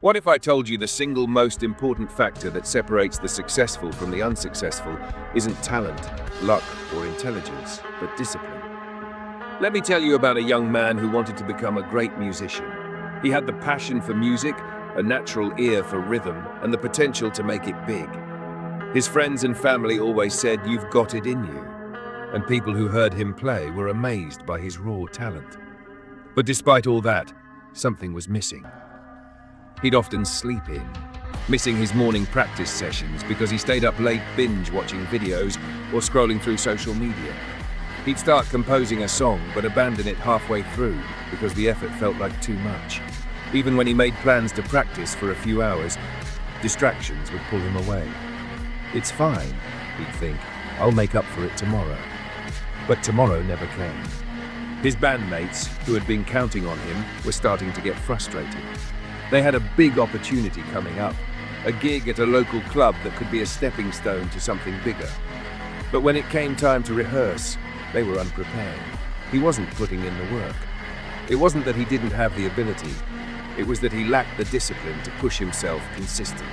What if I told you the single most important factor that separates the successful from the unsuccessful isn't talent, luck, or intelligence, but discipline? Let me tell you about a young man who wanted to become a great musician. He had the passion for music, a natural ear for rhythm, and the potential to make it big. His friends and family always said, "You've got it in you." And people who heard him play were amazed by his raw talent. But despite all that, something was missing. He'd often sleep in, missing his morning practice sessions because he stayed up late binge-watching videos or scrolling through social media. He'd start composing a song but abandon it halfway through because the effort felt like too much. Even when he made plans to practice for a few hours, distractions would pull him away. "It's fine," he'd think, "I'll make up for it tomorrow." But tomorrow never came. His bandmates, who had been counting on him, were starting to get frustrated. They had a big opportunity coming up, a gig at a local club that could be a stepping stone to something bigger. But when it came time to rehearse, they were unprepared. He wasn't putting in the work. It wasn't that he didn't have the ability, it was that he lacked the discipline to push himself consistently.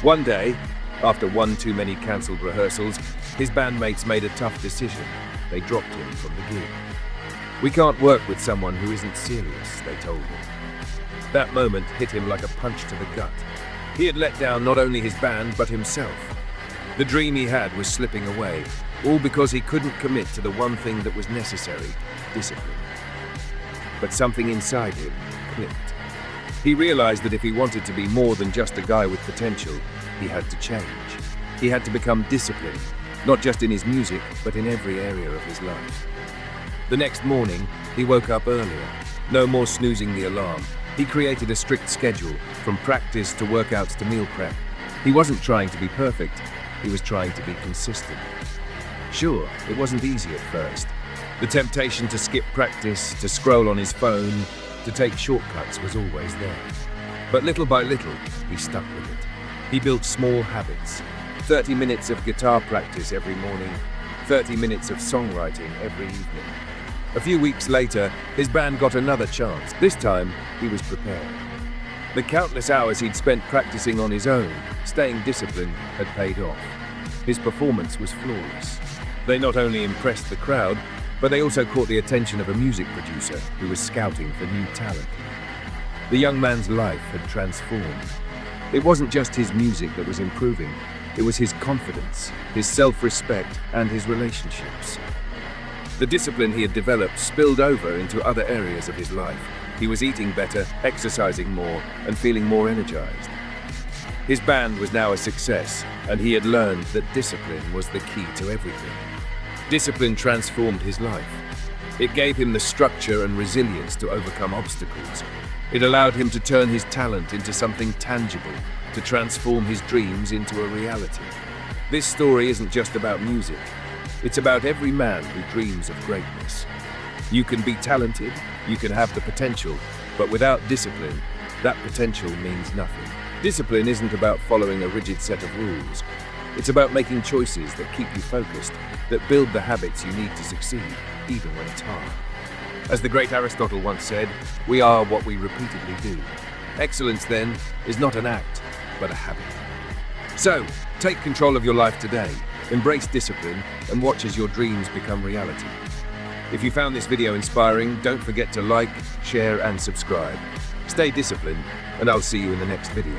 One day, after one too many cancelled rehearsals, his bandmates made a tough decision. They dropped him from the gig. "We can't work with someone who isn't serious," they told him. That moment hit him like a punch to the gut. He had let down not only his band, but himself. The dream he had was slipping away, all because he couldn't commit to the one thing that was necessary: discipline. But something inside him clicked. He realized that if he wanted to be more than just a guy with potential, he had to change. He had to become disciplined, not just in his music, but in every area of his life. The next morning, he woke up earlier. No more snoozing the alarm. He created a strict schedule, from practice to workouts to meal prep. He wasn't trying to be perfect, he was trying to be consistent. Sure, it wasn't easy at first. The temptation to skip practice, to scroll on his phone, to take shortcuts was always there. But little by little, he stuck with it. He built small habits. 30 minutes of guitar practice every morning, 30 minutes of songwriting every evening. A few weeks later, his band got another chance. This time, he was prepared. The countless hours he'd spent practicing on his own, staying disciplined, had paid off. His performance was flawless. They not only impressed the crowd, but they also caught the attention of a music producer who was scouting for new talent. The young man's life had transformed. It wasn't just his music that was improving, it was his confidence, his self-respect, and his relationships. The discipline he had developed spilled over into other areas of his life. He was eating better, exercising more, and feeling more energized. His band was now a success, and he had learned that discipline was the key to everything. Discipline transformed his life. It gave him the structure and resilience to overcome obstacles. It allowed him to turn his talent into something tangible, to transform his dreams into a reality. This story isn't just about music. It's about every man who dreams of greatness. You can be talented, you can have the potential, but without discipline, that potential means nothing. Discipline isn't about following a rigid set of rules. It's about making choices that keep you focused, that build the habits you need to succeed, even when it's hard. As the great Aristotle once said, we are what we repeatedly do. Excellence, then, is not an act, but a habit. So, take control of your life today. Embrace discipline and watch as your dreams become reality. If you found this video inspiring, don't forget to like, share, and subscribe. Stay disciplined, and I'll see you in the next video.